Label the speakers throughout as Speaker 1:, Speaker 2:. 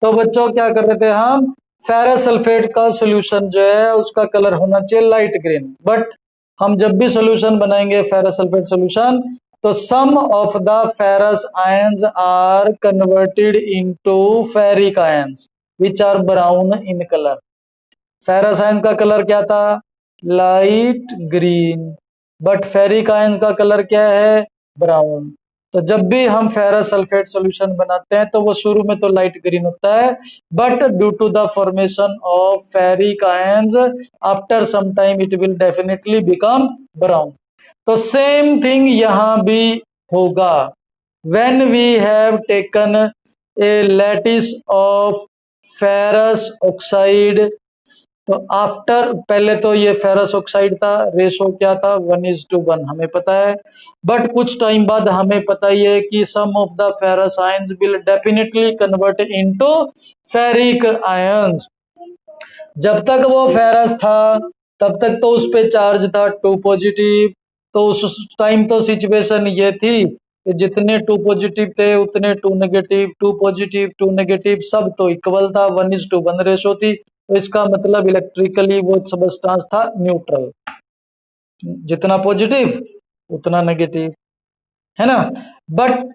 Speaker 1: तो बच्चों क्या कर रहे थे हम, फेरस सल्फेट का सोल्यूशन जो है उसका कलर होना चाहिए लाइट ग्रीन। बट हम जब भी सोल्यूशन बनाएंगे फेरस सल्फेट सोल्यूशन, तो some of the ferrous ions are converted into ferric ions which are brown in colour. Ferrous ions का कलर क्या था, light green, but ferric ions का कलर क्या है, ब्राउन। तो जब भी हम फेरस सल्फेट सॉल्यूशन बनाते हैं तो वो शुरू में तो लाइट ग्रीन होता है, but due to the formation of ferric ions after some time it will definitely become brown. तो सेम थिंग यहां भी होगा। When we have taken a lattice of ferrous oxide, तो आफ्टर, पहले तो ये फेरस ऑक्साइड था, रेशो क्या था 1:1 हमें पता है। बट कुछ टाइम बाद हमें पता ही है कि some of the ferrous ions will definitely convert into ferric ions. जब तक वो फेरस था तब तक तो उस पे चार्ज था 2 पॉजिटिव। तो उस टाइम तो सिचुएशन ये थी कि जितने 2 पॉजिटिव थे उतने 2 नेगेटिव, 2 पॉजिटिव 2 नेगेटिव सब तो इक्वल था, 1:1 रेशो थी। तो इसका मतलब इलेक्ट्रिकली वो सबस्टांस था न्यूट्रल, जितना पॉजिटिव उतना नेगेटिव, है ना। बट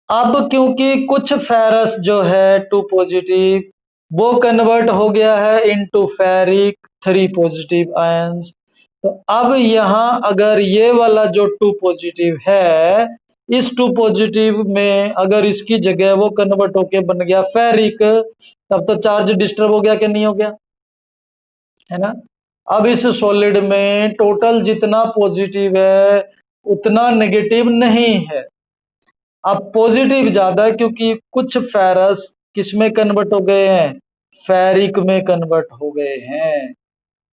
Speaker 1: अब क्योंकि कुछ फेरस जो है 2 पॉजिटिव वो कन्वर्ट हो गया है इनटू फेरिक 3 पॉजिटिव आयंस, तो अब यहां अगर ये वाला जो 2 पॉजिटिव है, इस 2 पॉजिटिव में अगर इसकी जगह वो कन्वर्ट होके बन गया फेरिक, तब तो चार्ज डिस्टर्ब हो गया कि नहीं हो गया, है ना। अब इस सॉलिड में टोटल जितना पॉजिटिव है उतना नेगेटिव नहीं है। अब पॉजिटिव ज्यादा है क्योंकि कुछ फेरस किस में कन्वर्ट हो गए हैं, फेरिक में कन्वर्ट हो गए हैं।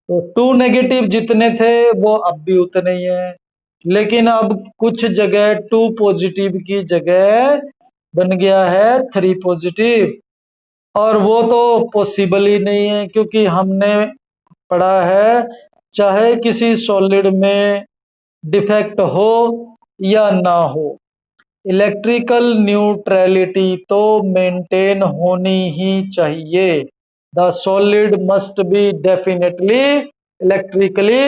Speaker 1: तो 2 नेगेटिव जितने थे वो अब भी उतने ही है, लेकिन अब कुछ जगह 2 पॉजिटिव की जगह बन गया है 3 पॉजिटिव, और वो तो पॉसिबल ही नहीं है क्योंकि हमने पढ़ा है चाहे किसी सॉलिड में डिफेक्ट हो या ना हो, इलेक्ट्रिकल न्यूट्रलिटी तो मेंटेन होनी ही चाहिए। The solid must be definitely electrically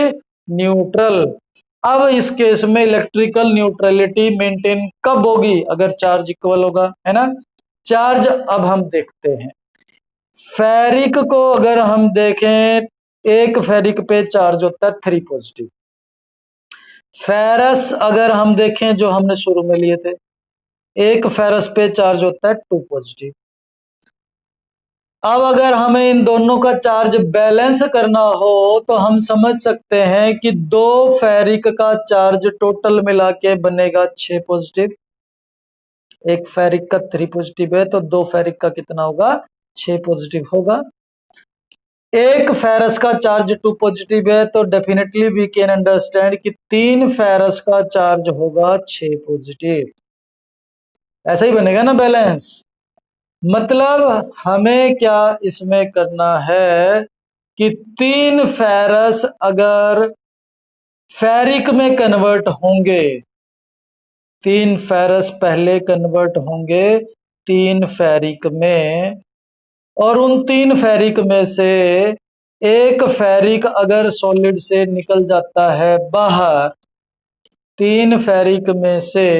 Speaker 1: neutral. अब इस केस में इलेक्ट्रिकल न्यूट्रलिटी मेंटेन कब होगी, अगर चार्ज इक्वल होगा, है ना। चार्ज अब हम देखते हैं, फेरिक को अगर हम देखें, एक फेरिक पे चार्ज होता है 3 पॉजिटिव। फेरस अगर हम देखें जो हमने शुरू में लिए थे, एक फेरस पे चार्ज होता है 2 पॉजिटिव। अब अगर हमें इन दोनों का चार्ज बैलेंस करना हो तो हम समझ सकते हैं कि 2 फेरिक का चार्ज टोटल मिला के बनेगा 6 पॉजिटिव। एक फेरिक का 3 पॉजिटिव है तो 2 फेरिक का कितना होगा, 6 पॉजिटिव होगा। एक फेरस का चार्ज 2 पॉजिटिव है तो डेफिनेटली वी कैन अंडरस्टैंड कि 3 फेरस का चार्ज होगा 6 पॉजिटिव। ऐसा ही बनेगा ना बैलेंस। मतलब हमें क्या इसमें करना है कि 3 फेरस अगर फेरिक में कन्वर्ट होंगे, 3 फेरस पहले कन्वर्ट होंगे 3 फेरिक में, और उन 3 फेरिक में से एक फेरिक अगर सॉलिड से निकल जाता है बाहर, 3 फेरिक में से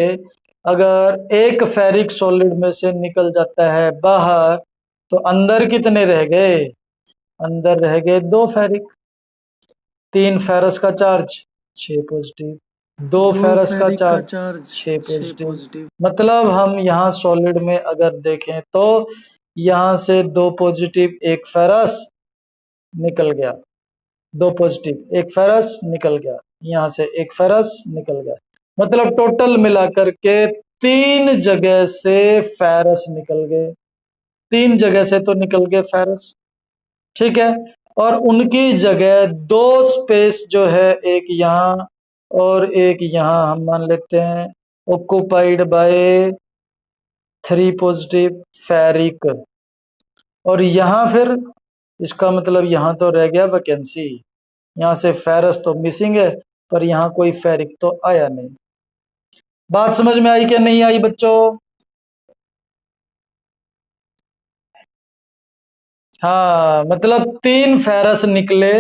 Speaker 1: अगर एक फेरिक सॉलिड में से निकल जाता है बाहर, तो अंदर कितने रह गए, अंदर रह गए 2 फेरिक। 3 फेरस का चार्ज 6 पॉजिटिव, 2 फेरस का चार्ज 6 पॉजिटिव। मतलब हम यहाँ सॉलिड में अगर देखें तो यहाँ से 2 पॉजिटिव एक फेरस निकल गया, 2 पॉजिटिव एक फेरस निकल गया, यहाँ से एक फेरस निकल गया, मतलब टोटल मिलाकर के 3 जगह से फेरस निकल गए, 3 जगह से तो निकल गए फेरस, ठीक है। और उनकी जगह 2 स्पेस जो है, एक यहाँ और एक यहाँ, हम मान लेते हैं ऑक्युपाइड बाय 3 पॉजिटिव फेरिक, और यहाँ फिर इसका मतलब यहाँ तो रह गया वैकेंसी, यहाँ से फेरस तो मिसिंग है पर यहाँ कोई फेरिक तो आया नहीं। बात समझ में आई क्या नहीं आई बच्चों? हाँ, मतलब 3 फेरस निकले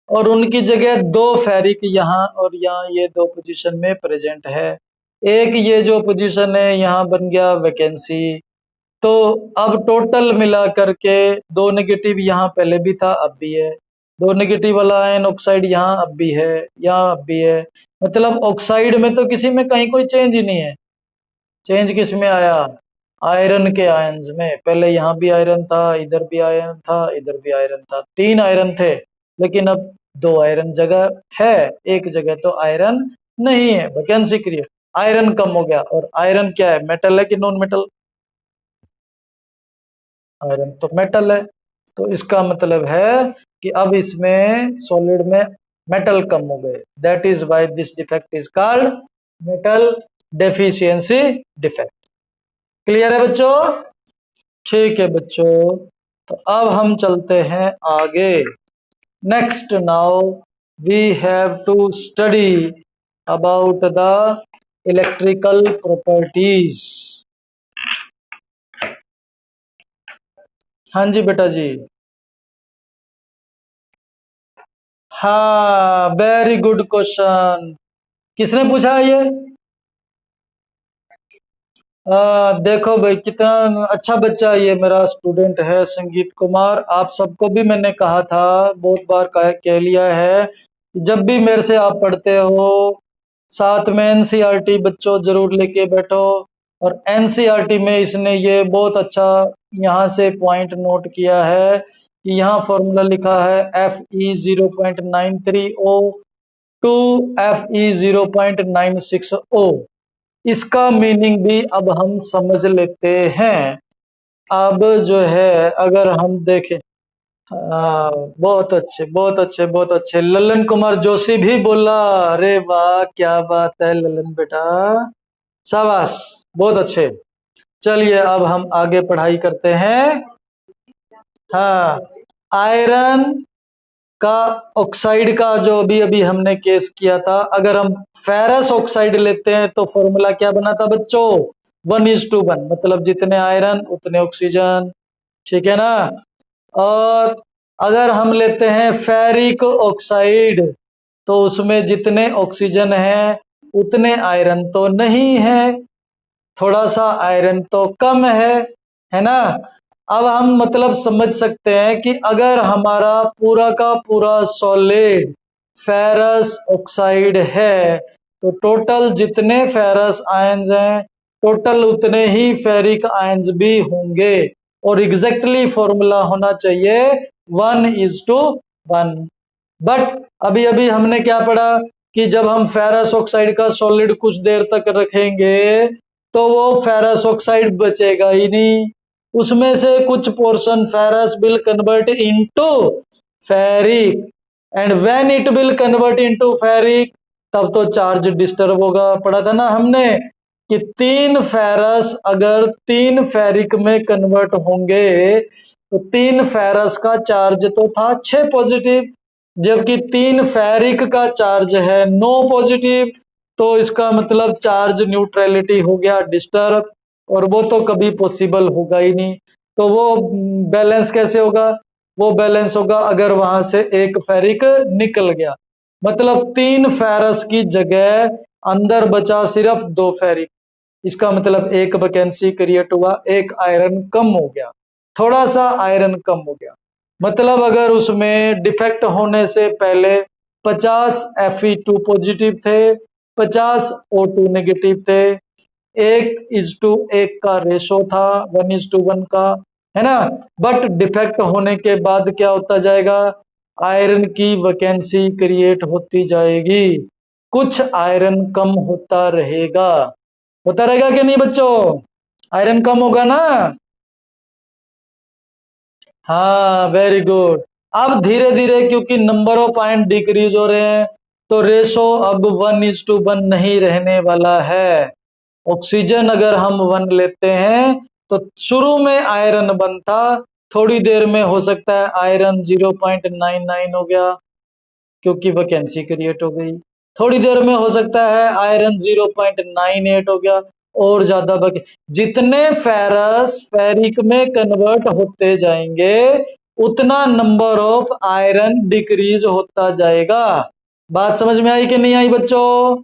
Speaker 1: और उनकी जगह 2 फेरिक यहाँ और यहाँ ये 2 पोजीशन में प्रेजेंट है। एक ये जो पोजीशन है यहाँ बन गया वैकेंसी। तो अब टोटल मिला करके 2 नेगेटिव यहाँ पहले भी था, अब भी है। 2 नेगेटिव वाला आयन ऑक्साइड यहाँ अब भी है, यहाँ अब भी है। मतलब ऑक्साइड में तो किसी में कहीं कोई चेंज ही नहीं है। चेंज किस में आया? आयरन के आयन्स में। पहले यहाँ भी आयरन था, इधर भी आयरन था, इधर भी आयरन था, 3 आयरन थे, लेकिन अब 2 आयरन जगह है, एक जगह तो आयरन नहीं है। वैकेंसी क्रिएट, आयरन कम हो गया। और आयरन क्या है, मेटल है कि नॉन मेटल? आयरन तो मेटल है। तो इसका मतलब है कि अब इसमें सॉलिड में मेटल कम हो गए। That is why this defect is called metal deficiency defect. Clear है बच्चों? ठीक है बच्चों, तो अब हम चलते हैं आगे। Next now we have to study about the electrical properties. हाँ जी बेटा जी। हाँ, वेरी गुड क्वेश्चन। किसने पूछा है ये? देखो भाई, कितना अच्छा बच्चा ये मेरा स्टूडेंट है, संगीत कुमार। आप सबको भी मैंने कहा था, बहुत बार कह लिया है कि जब भी मेरे से आप पढ़ते हो, साथ में एनसीईआरटी बच्चों जरूर लेके बैठो। और एनसीईआरटी में इसने ये बहुत अच्छा यहाँ से पॉइंट नोट किया है कि यहाँ फॉर्मूला लिखा है Fe 0.93O to Fe 0.96O। इसका मीनिंग भी अब हम समझ लेते हैं। अब जो है अगर हम देखें, बहुत अच्छे बहुत अच्छे बहुत अच्छे। ललन कुमार जोशी भी बोला, अरे वाह क्या बात है ललन बेटा, शाबाश, बहुत अच्छे। चलिए अब हम आगे पढ़ाई करते हैं। हाँ, आयरन का ऑक्साइड का जो अभी अभी हमने केस किया था, अगर हम फेरस ऑक्साइड लेते हैं तो फॉर्मूला क्या बना था बच्चों? 1:1, मतलब जितने आयरन उतने ऑक्सीजन। ठीक है ना? और अगर हम लेते हैं फेरिक ऑक्साइड तो उसमें जितने ऑक्सीजन है उतने आयरन तो नहीं है, थोड़ा सा आयरन तो कम है ना? अब हम मतलब समझ सकते हैं कि अगर हमारा पूरा का पूरा सॉलिड फेरस ऑक्साइड है तो टोटल जितने फेरस आयंस हैं टोटल उतने ही फेरिक आयंस भी होंगे। और एग्जैक्टली फॉर्मूला होना चाहिए 1:1। बट अभी अभी हमने क्या पढ़ा कि जब हम फेरस ऑक्साइड का सॉलिड कुछ देर तक रखेंगे तो वो फेरस ऑक्साइड बचेगा ही नहीं, उसमें से कुछ portion ferrous will convert into ferric, and when it will convert into ferric तब तो चार्ज डिस्टर्ब होगा। पढ़ा था ना हमने कि 3 फेरस अगर 3 फेरिक में कन्वर्ट होंगे तो 3 फेरस का चार्ज तो था 6 पॉजिटिव, जबकि 3 फेरिक का चार्ज है 9 पॉजिटिव। तो इसका मतलब चार्ज न्यूट्रलिटी हो गया डिस्टर्ब, और वो तो कभी पॉसिबल होगा ही नहीं। तो वो बैलेंस कैसे होगा? वो बैलेंस होगा अगर वहां से एक फेरिक निकल गया, मतलब 3 फेरस की जगह अंदर बचा सिर्फ 2 फेरिक। इसका मतलब एक वैकेंसी क्रिएट हुआ, एक आयरन कम हो गया, थोड़ा सा आयरन कम हो गया। मतलब अगर उसमें डिफेक्ट होने से पहले 50 Fe2 पॉजिटिव थे, 50 O2 नेगेटिव थे, 1:1 का रेशो था, 1:1 का, है ना? बट डिफेक्ट होने के बाद क्या होता जाएगा? आयरन की वैकेंसी क्रिएट होती जाएगी, कुछ आयरन कम होता रहेगा कि नहीं बच्चों? आयरन कम होगा ना? हाँ, वेरी गुड। अब धीरे धीरे क्योंकि नंबर ऑफ आयन डिक्रीज हो रहे हैं तो रेशो अब 1:1 नहीं रहने वाला है। ऑक्सीजन अगर हम 1 लेते हैं तो शुरू में आयरन 1 था, थोड़ी देर में हो सकता है आयरन 0.99 हो गया क्योंकि वैकेंसी क्रिएट हो गई, थोड़ी देर में हो सकता है आयरन 0.98 हो गया, और ज्यादा जितने फेरस फेरिक में कन्वर्ट होते जाएंगे उतना नंबर ऑफ आयरन डिक्रीज होता जाएगा। बात समझ में आई कि नहीं आई बच्चों?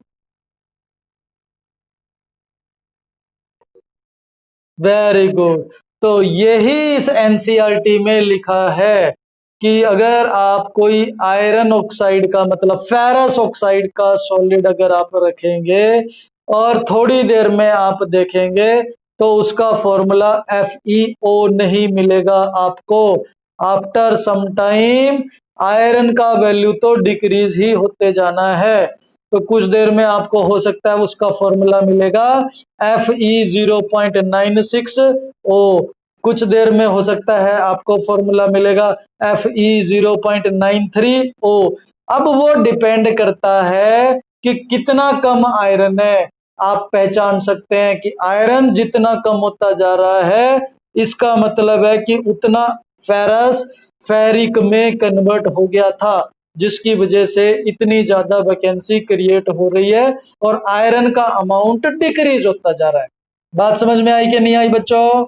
Speaker 1: Very good. तो यही इस एनसीईआरटी में लिखा है कि अगर आप कोई आयरन ऑक्साइड का मतलब फेरस ऑक्साइड का सॉलिड अगर आप रखेंगे और थोड़ी देर में आप देखेंगे तो उसका फॉर्मूला FeO नहीं मिलेगा आपको। आफ्टर सम टाइम आयरन का वैल्यू तो डिक्रीज ही होते जाना है। तो कुछ देर में आपको हो सकता है उसका फॉर्मूला मिलेगा Fe0.96O। कुछ देर में हो सकता है आपको फॉर्मूला मिलेगा Fe0.93O। अब वो डिपेंड करता है कि कितना कम आयरन है। आप पहचान सकते हैं कि आयरन जितना कम होता जा रहा है इसका मतलब है कि उतना फेरस फेरिक में कन्वर्ट हो गया था, जिसकी वजह से इतनी ज्यादा वैकेंसी क्रिएट हो रही है और आयरन का अमाउंट डिक्रीज होता जा रहा है। बात समझ में आई कि नहीं आई बच्चों?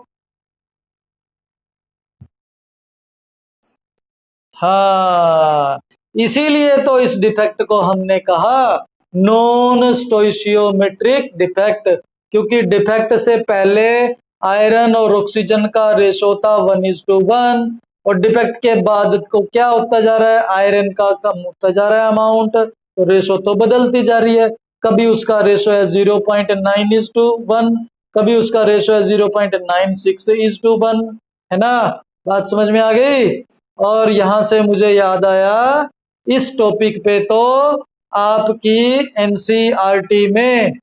Speaker 1: हाँ, इसीलिए तो इस डिफेक्ट को हमने कहा नॉन स्टोइशियोमेट्रिक डिफेक्ट, क्योंकि डिफेक्ट से पहले आयरन और ऑक्सीजन का रेशो था 1:1 और डिफेक्ट के बाद को क्या होता जा रहा है, आयरन का कम होता जा रहा है अमाउंट, तो रेशो तो बदलती जा रही है। कभी उसका रेशो है 0.9:1, कभी उसका रेशो है 0.96:1, है ना? बात समझ में आ गई? और यहां से मुझे याद आया इस टॉपिक पे तो आपकी एनसीईआरटी में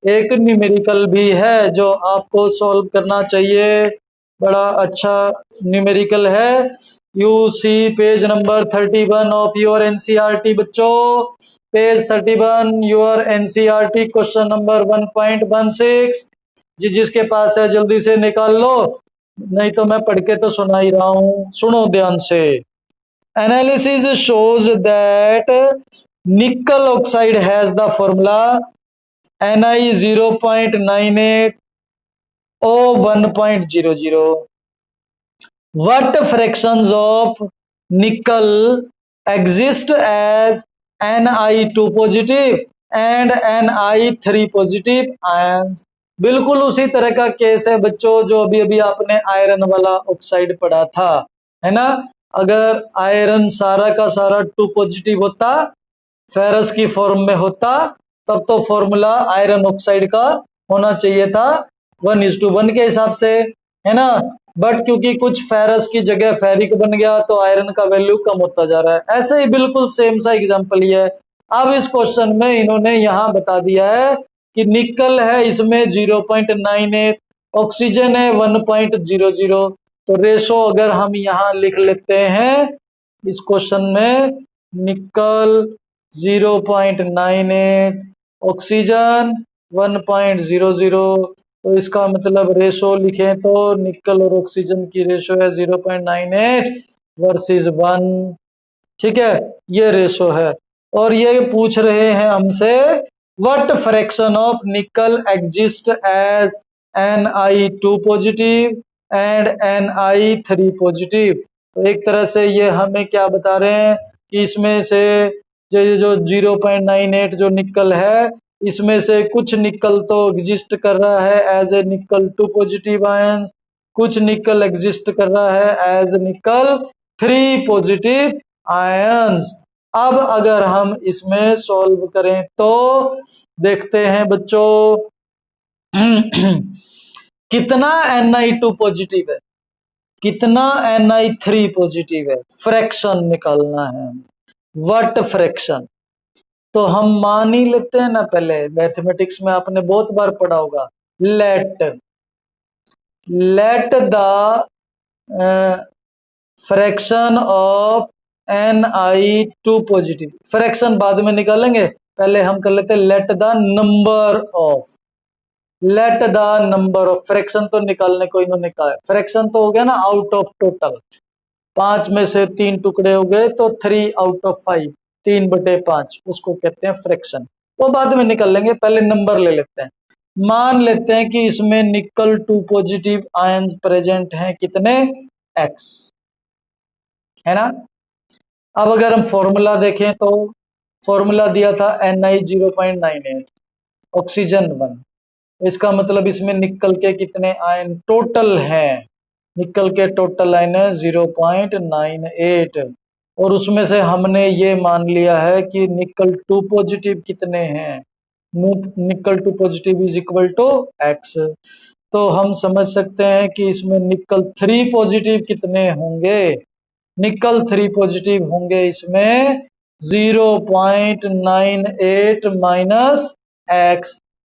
Speaker 1: एक न्यूमेरिकल भी है जो आपको सॉल्व करना चाहिए। बड़ा अच्छा न्यूमेरिकल है। You see page number 31 of your NCERT बच्चों। Page 31 your NCERT question number 1.16। जी जिसके पास है जल्दी से निकाल लो, नहीं तो मैं पढ़ के तो सुना ही रहा हूं, सुनो ध्यान से। एनालिसिस शोज दैट निकल oxide has the formula Ni 0.98 O 1.00. What fractions of nickel exist as Ni2 positive and Ni3 positive ions? बिल्कुल उसी तरह का केस है बच्चों जो अभी अभी आपने आयरन वाला ऑक्साइड पढ़ा था, है ना? अगर आयरन सारा का सारा 2 पॉजिटिव होता, फेरस की फॉर्म में होता, तब तो फॉर्मूला आयरन ऑक्साइड का होना चाहिए था 1:1 के हिसाब से, है ना? बट क्योंकि कुछ फेरस की जगह फेरिक बन गया तो आयरन का वैल्यू कम होता जा रहा है। ऐसे ही बिल्कुल सेम सा एग्जांपल ही है। अब इस क्वेश्चन में इन्होंने यहां बता दिया है कि निकल है इसमें 0.98, ऑक्सीजन है 1.00। तो रेशो अगर हम यहाँ लिख लेते हैं इस क्वेश्चन में, निकल 0.98, ऑक्सीजन 1.00, तो इसका मतलब रेशो लिखें तो निकल और ऑक्सीजन की रेशो है 0.98 वर्सेस 1। ठीक है, ये रेशो है। और ये पूछ रहे हैं हमसे what fraction of nickel exist as Ni2 positive and Ni3 positive. तो एक तरह से ये हमें क्या बता रहे हैं कि इसमें से जो 0.98 जो निकल है इसमें से कुछ निकल तो एग्जिस्ट कर रहा है एज ए निकल 2 पॉजिटिव आयंस, कुछ निकल एग्जिस्ट कर रहा है एज निकल 3 पॉजिटिव आयंस। अब अगर हम इसमें सॉल्व करें तो देखते हैं बच्चों कितना Ni2 पॉजिटिव है, कितना Ni3 पॉजिटिव है, फ्रैक्शन निकालना है। What fraction? तो हम मान ही लेते हैं ना, पहले मैथमेटिक्स में आपने बहुत बार पढ़ा होगा, let the fraction of Ni2 positive. Fraction बाद में निकालेंगे, पहले हम कर लेते हैं let the number of, let the number of. Fraction तो निकालने को इन्होंने कहा है, फ्रैक्शन तो हो गया ना आउट ऑफ टोटल, 5 में से 3 टुकड़े हो गए तो 3 आउट ऑफ 5, 3/5, उसको कहते हैं फ्रैक्शन। तो बाद में निकल लेंगे, पहले नंबर ले लेते हैं। मान लेते हैं कि इसमें निकल 2 पॉजिटिव आयंस प्रेजेंट हैं, कितने? X। है ना। अब अगर हम फॉर्मूला देखें तो फॉर्मूला दिया था Ni 0.98, ऑक्सीजन 1। इसका मतलब इसमें निकल के कितने आयन टोटल हैं? निकल के टोटल आयन है 0.98, और उसमें से हमने ये मान लिया है कि निकल 2 पॉजिटिव कितने हैं? Nickel 2 positive is equal to X। तो हम समझ सकते हैं कि इसमें निकल 3 पॉजिटिव कितने होंगे? निकल 3 पॉजिटिव होंगे इसमें 0.98 माइनस X।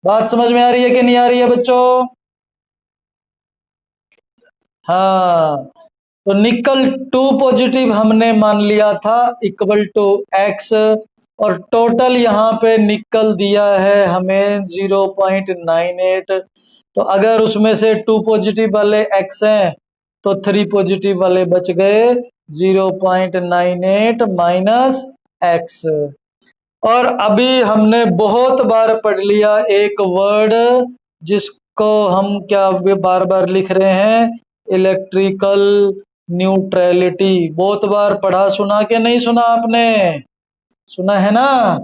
Speaker 1: बात समझ में आ रही है कि नहीं आ रही है बच्चों? हाँ, तो निकल 2 पॉजिटिव हमने मान लिया था इक्वल टू X, और टोटल यहाँ पे निकल दिया है हमें 0.98। तो अगर उसमें से 2 पॉजिटिव वाले X हैं तो 3 पॉजिटिव वाले बच गए 0.98 माइनस X। और अभी हमने बहुत बार पढ़ लिया एक वर्ड जिसको हम क्या बार बार लिख रहे हैं, इलेक्ट्रिकल न्यूट्रलिटी। बहुत बार पढ़ा, सुना कि नहीं सुना आपने? सुना है ना,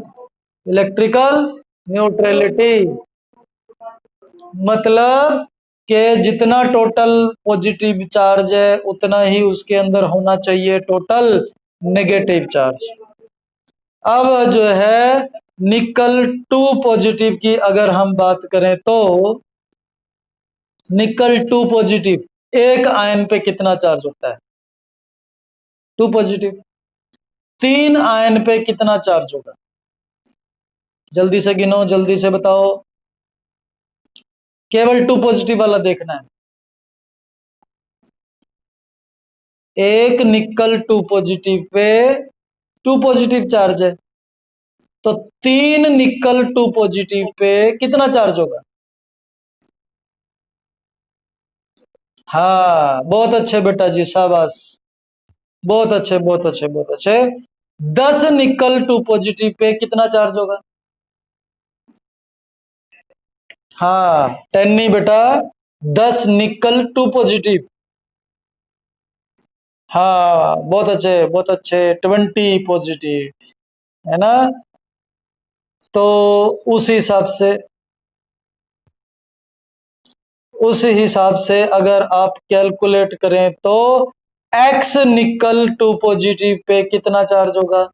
Speaker 1: इलेक्ट्रिकल न्यूट्रलिटी। मतलब कि जितना टोटल पॉजिटिव चार्ज है उतना ही उसके अंदर होना चाहिए टोटल नेगेटिव चार्ज। अब जो है निकल 2 पॉजिटिव की अगर हम बात करें तो निकल 2 पॉजिटिव एक आयन पे कितना चार्ज होता है? 2 पॉजिटिव। 3 आयन पे कितना चार्ज होगा? जल्दी से गिनो, जल्दी से बताओ। केवल 2 पॉजिटिव वाला देखना है। एक निकल 2 पॉजिटिव पे 2 पॉजिटिव चार्ज है, तो 3 निकल 2 पॉजिटिव पे कितना चार्ज होगा? हाँ, बहुत अच्छे बेटा जी, शाबाश, बहुत अच्छे, बहुत अच्छे, बहुत अच्छे। 10 निकल 2 पॉजिटिव पे कितना चार्ज होगा? हाँ, 10 नहीं बेटा, 10 निकल 2 पॉजिटिव। हाँ, बहुत अच्छे, बहुत अच्छे, 20 पॉजिटिव, है ना। तो उस हिसाब से अगर आप कैलकुलेट करें तो X निकल 2 पॉजिटिव पे कितना चार्ज होगा?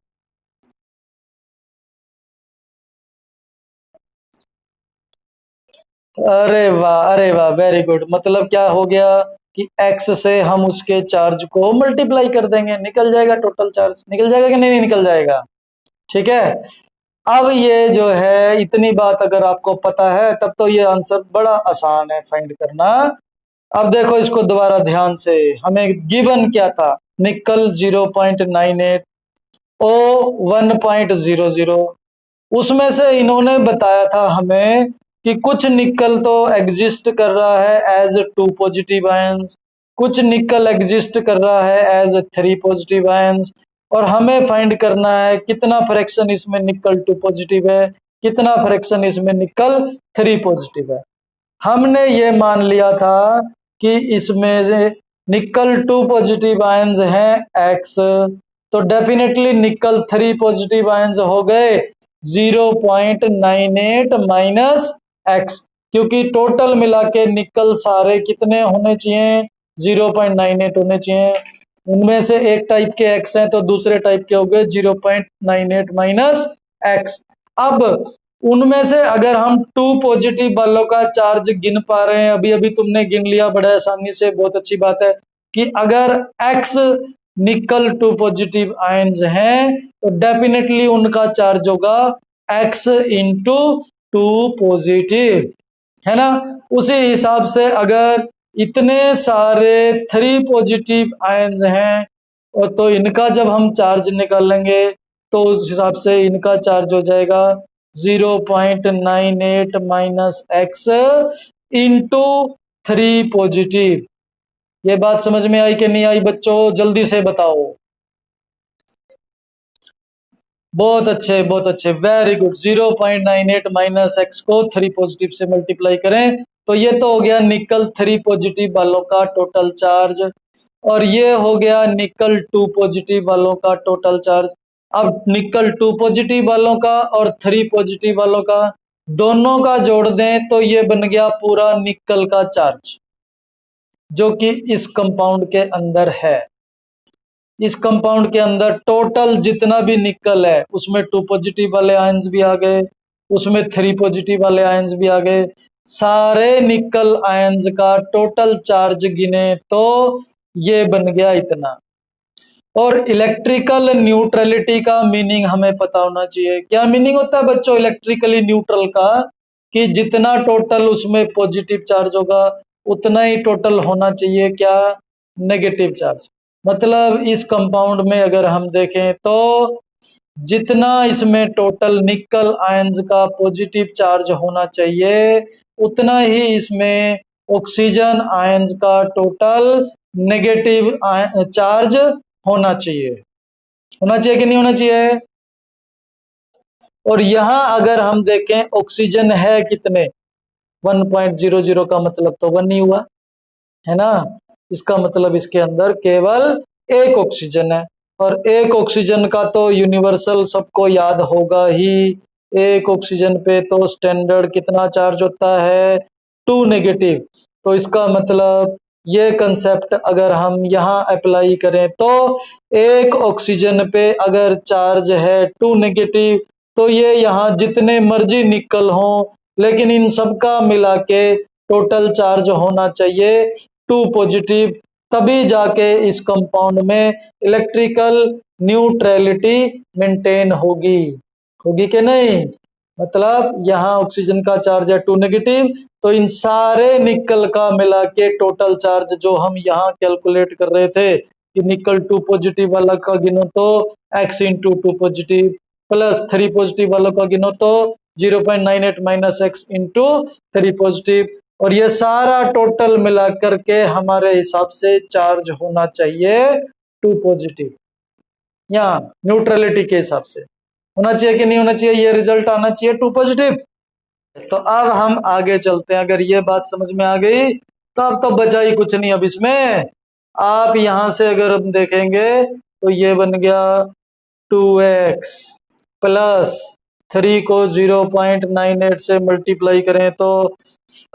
Speaker 1: अरे वाह, अरे वाह, वेरी गुड। मतलब क्या हो गया कि X से हम उसके चार्ज को मल्टीप्लाई कर देंगे, निकल जाएगा टोटल चार्ज। निकल जाएगा कि नहीं निकल जाएगा? ठीक है। अब ये जो है इतनी बात अगर आपको पता है तब तो ये आंसर बड़ा आसान है फाइंड करना। अब देखो इसको दोबारा ध्यान से, हमें गिवन क्या था? निकल 0.98, ओ 1.00। उसमें से इन्होंने बताया था हमें कि कुछ निकल तो एग्जिस्ट कर रहा है एज 2 पॉजिटिव आयंस, कुछ निकल एग्जिस्ट कर रहा है एज 3 पॉजिटिव आयंस, और हमें फाइंड करना है कितना फ्रैक्शन इसमें निकल 2 पॉजिटिव है, कितना फ्रैक्शन इसमें निकल 3 पॉजिटिव है। हमने ये मान लिया था कि इसमें से निकल 2 पॉजिटिव आयंस हैं X, तो डेफिनेटली निकल 3 पॉजिटिव आयंस हो गए 0.98 माइनस X, क्योंकि टोटल मिला के निकल सारे कितने होने चाहिए? 0.98 होने चाहिए। उनमें से एक टाइप के X हैं तो दूसरे टाइप के हो गए 0.98 माइनस X। अब उनमें से अगर हम 2 पॉजिटिव वालों का चार्ज गिन पा रहे हैं, अभी अभी तुमने गिन लिया बड़े आसानी से, बहुत अच्छी बात है कि अगर X निकल 2 पॉजिटिव आयंस हैं तो डेफिनेटली उनका चार्ज होगा X इंटू 2 पॉजिटिव, है ना। उसी हिसाब से अगर इतने सारे 3 पॉजिटिव आयंस हैं और तो इनका जब हम चार्ज निकालेंगे तो उस हिसाब से इनका चार्ज हो जाएगा 0.98 माइनस X इंटू 3 पॉजिटिव। ये बात समझ में आई कि नहीं आई बच्चों? जल्दी से बताओ। बहुत अच्छे, बहुत अच्छे, वेरी गुड। 0.98 माइनस X को 3 पॉजिटिव से मल्टीप्लाई करें तो ये तो हो गया निकल 3 पॉजिटिव वालों का टोटल चार्ज, और ये हो गया निकल 2 पॉजिटिव वालों का टोटल चार्ज। अब निकल 2 पॉजिटिव वालों का और 3 पॉजिटिव वालों का दोनों का जोड़ दें तो ये बन गया पूरा निकल का चार्ज जो कि इस कंपाउंड के अंदर है। इस कंपाउंड के अंदर टोटल जितना भी निकल है उसमें 2 पॉजिटिव वाले आयंस भी आ गए, उसमें 3 पॉजिटिव वाले आयंस भी आ गए। सारे निकल आयंस का टोटल चार्ज गिने तो ये बन गया इतना। और इलेक्ट्रिकल न्यूट्रलिटी का मीनिंग हमें पता होना चाहिए। क्या मीनिंग होता है बच्चों इलेक्ट्रिकली न्यूट्रल का? कि जितना टोटल उसमें पॉजिटिव चार्ज होगा उतना ही टोटल होना चाहिए क्या? Negative charge. मतलब इस कंपाउंड में अगर हम देखें तो जितना इसमें टोटल निकल आयंस का पॉजिटिव चार्ज होना चाहिए उतना ही इसमें ऑक्सीजन आयंस का टोटल नेगेटिव चार्ज होना चाहिए। होना चाहिए कि नहीं होना चाहिए? और यहां अगर हम देखें ऑक्सीजन है कितने? 1.00 का मतलब तो 1 ही हुआ है ना। इसका मतलब इसके अंदर केवल एक ऑक्सीजन है, और एक ऑक्सीजन का तो यूनिवर्सल सबको याद होगा ही। एक ऑक्सीजन पे तो स्टैंडर्ड कितना चार्ज होता है? 2 नेगेटिव। तो इसका मतलब ये कंसेप्ट अगर हम यहाँ अप्लाई करें तो एक ऑक्सीजन पे अगर चार्ज है 2 नेगेटिव तो ये यहाँ जितने मर्जी निकल हों लेकिन इन सबका मिला के टोटल चार्ज होना चाहिए 2 पॉजिटिव, तभी जाके इस कंपाउंड में इलेक्ट्रिकल न्यूट्रलिटी मेंटेन होगी। होगी कि नहीं? मतलब यहाँ ऑक्सीजन का चार्ज है 2 नेगेटिव, तो इन सारे निकल का मिला के टोटल चार्ज जो हम यहाँ कैलकुलेट कर रहे थे कि निकल 2 पॉजिटिव वाला का गिनो तो x into 2 positive plus 3 positive वालों का गिनो तो 0.98 माइनस x इंटू 3 पॉजिटिव, और ये सारा टोटल मिला करके हमारे हिसाब से चार्ज होना चाहिए 2 पॉजिटिव। यहाँ न्यूट्रलिटी के हिसाब से होना चाहिए कि नहीं होना चाहिए? ये रिजल्ट आना चाहिए 2 पॉजिटिव। तो अब हम आगे चलते हैं। अगर ये बात समझ में आ गई तो अब तो बचा ही कुछ नहीं। अब इसमें आप यहां से अगर हम देखेंगे तो ये बन गया 2x प्लस 3 को 0.98 से मल्टीप्लाई करें तो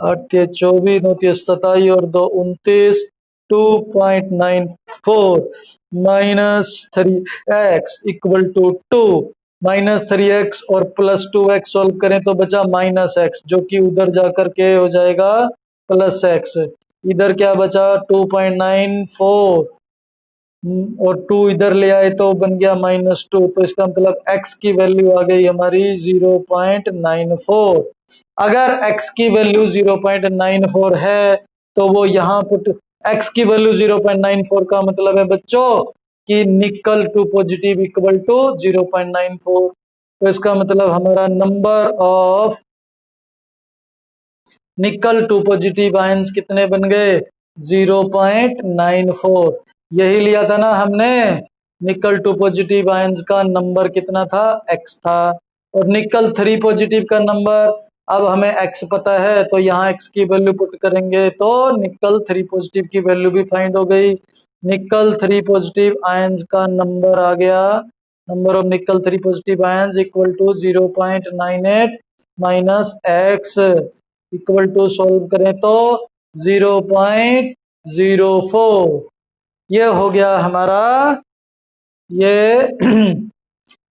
Speaker 1: 8 के 24, 9 के 27 और 2 29, 2.94 minus 3x equal to 2, minus 3x और प्लस 2x सोल्व करें तो बचा माइनस x, जो कि उधर जाकर के हो जाएगा प्लस x। इधर क्या बचा 2.94 और 2 इधर ले आए तो बन गया -2, तो इसका मतलब x की वैल्यू आ गई हमारी 0.94। अगर x की वैल्यू 0.94 है तो वो यहाँ पुट x की वैल्यू 0.94 का मतलब है बच्चों कि निकल 2 पॉजिटिव इक्वल टू 0.94। तो इसका मतलब हमारा नंबर ऑफ निकल 2 पॉजिटिव आयंस कितने बन गए? 0.94। यही लिया था ना हमने। निकल 2 पॉजिटिव आयंस का नंबर कितना था? x था। और निकल 3 पॉजिटिव का नंबर, अब हमें x पता है तो यहाँ x की वैल्यू पुट करेंगे तो निकल 3 पॉजिटिव की वैल्यू भी फाइंड हो गई। निकल 3 पॉजिटिव आयंस का नंबर आ गया, number of nickel 3 positive ions equal to 0.98 minus x equal to solve करें तो 0.04। ये हो गया हमारा ये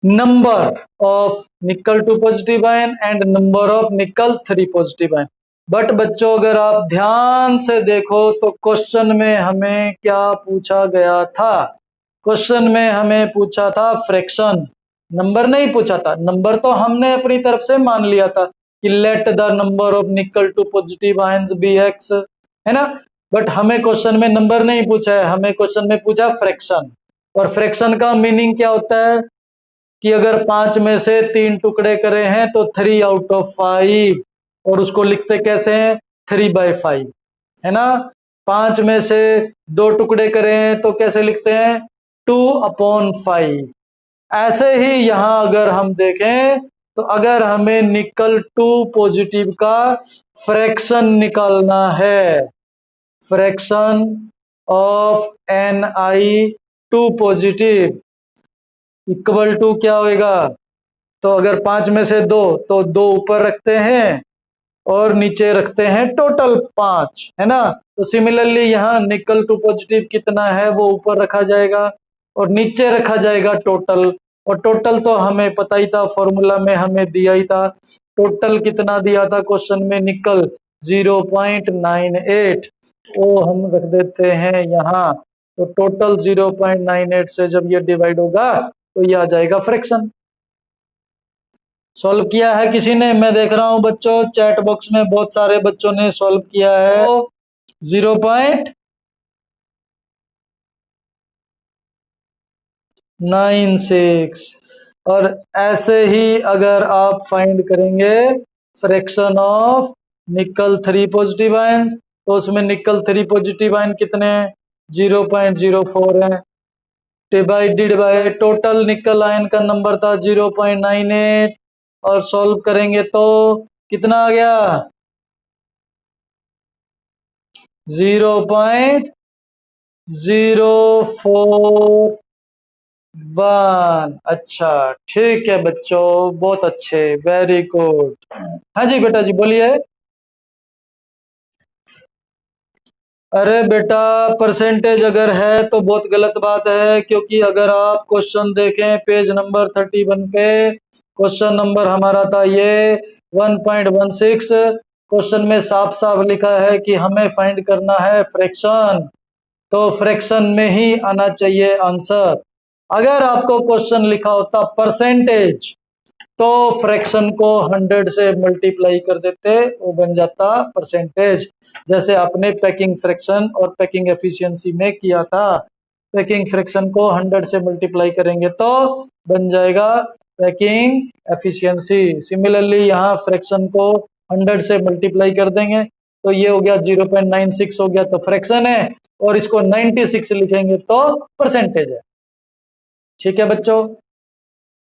Speaker 1: नंबर ऑफ निकल 2 positive ion and number of nickel 3 positive ion. But बच्चों अगर आप ध्यान से देखो तो क्वेश्चन में हमें क्या पूछा गया था? क्वेश्चन में हमें पूछा था फ्रैक्शन, नंबर नहीं पूछा था। नंबर तो हमने अपनी तरफ से मान लिया था कि लेट द नंबर ऑफ निकल 2 पॉजिटिव आयंस बी x, है ना। बट हमें क्वेश्चन में नंबर नहीं पूछा है, हमें क्वेश्चन में पूछा फ्रैक्शन। और फ्रैक्शन का मीनिंग क्या होता है कि अगर 5 में से 3 टुकड़े करे हैं तो 3 आउट ऑफ 5, और उसको लिखते कैसे हैं? 3/5, है ना। 5 में से 2 टुकड़े करे हैं तो कैसे लिखते हैं? 2/5। ऐसे ही यहां अगर हम देखें तो अगर हमें निकल 2 पॉजिटिव का फ्रैक्शन निकालना है, fraction of Ni2 positive equal to क्या होएगा? तो अगर 5 में से 2 तो 2 ऊपर रखते हैं और नीचे रखते हैं टोटल 5, है ना। तो सिमिलरली यहाँ निकल 2 पॉजिटिव कितना है वो ऊपर रखा जाएगा और नीचे रखा जाएगा टोटल। और टोटल तो हमें पता ही था, फॉर्मूला में हमें दिया ही था। टोटल कितना दिया था क्वेश्चन में? निकल 0.98, वो हम रख देते हैं यहाँ। तो टोटल 0.98 से जब ये डिवाइड होगा तो ये आ जाएगा फ्रैक्शन। सॉल्व किया है किसी ने? मैं देख रहा हूं बच्चों चैट बॉक्स में बहुत सारे बच्चों ने सॉल्व किया है। 0.96। और ऐसे ही अगर आप फाइंड करेंगे fraction of nickel 3 positive ions, तो उसमें निकल 3 पॉजिटिव आयन कितने हैं? 0.04 है, डिवाइडेड बाय टोटल निकल आयन का नंबर था 0.98, और सॉल्व करेंगे तो कितना आ गया? 0.041। अच्छा ठीक है बच्चों, बहुत अच्छे, वेरी गुड। हाँ जी बेटा जी बोलिए। अरे बेटा परसेंटेज अगर है तो बहुत गलत बात है, क्योंकि अगर आप क्वेश्चन देखें पेज नंबर 31 पे, क्वेश्चन नंबर हमारा था ये 1.16। क्वेश्चन में साफ साफ लिखा है कि हमें फाइंड करना है फ्रैक्शन, तो फ्रैक्शन में ही आना चाहिए आंसर। अगर आपको क्वेश्चन लिखा होता परसेंटेज तो फ्रैक्शन को 100 से मल्टीप्लाई कर देते, वो बन जाता परसेंटेज, जैसे आपने पैकिंग फ्रैक्शन और पैकिंग एफिशिएंसी में किया था। पैकिंग फ्रैक्शन को 100 से मल्टीप्लाई करेंगे तो बन जाएगा पैकिंग एफिशिएंसी। सिमिलरली यहाँ फ्रैक्शन को 100 से मल्टीप्लाई कर देंगे तो ये हो गया 0.96 हो गया, तो फ्रैक्शन है, और इसको 96 लिखेंगे तो परसेंटेज है। ठीक है बच्चों।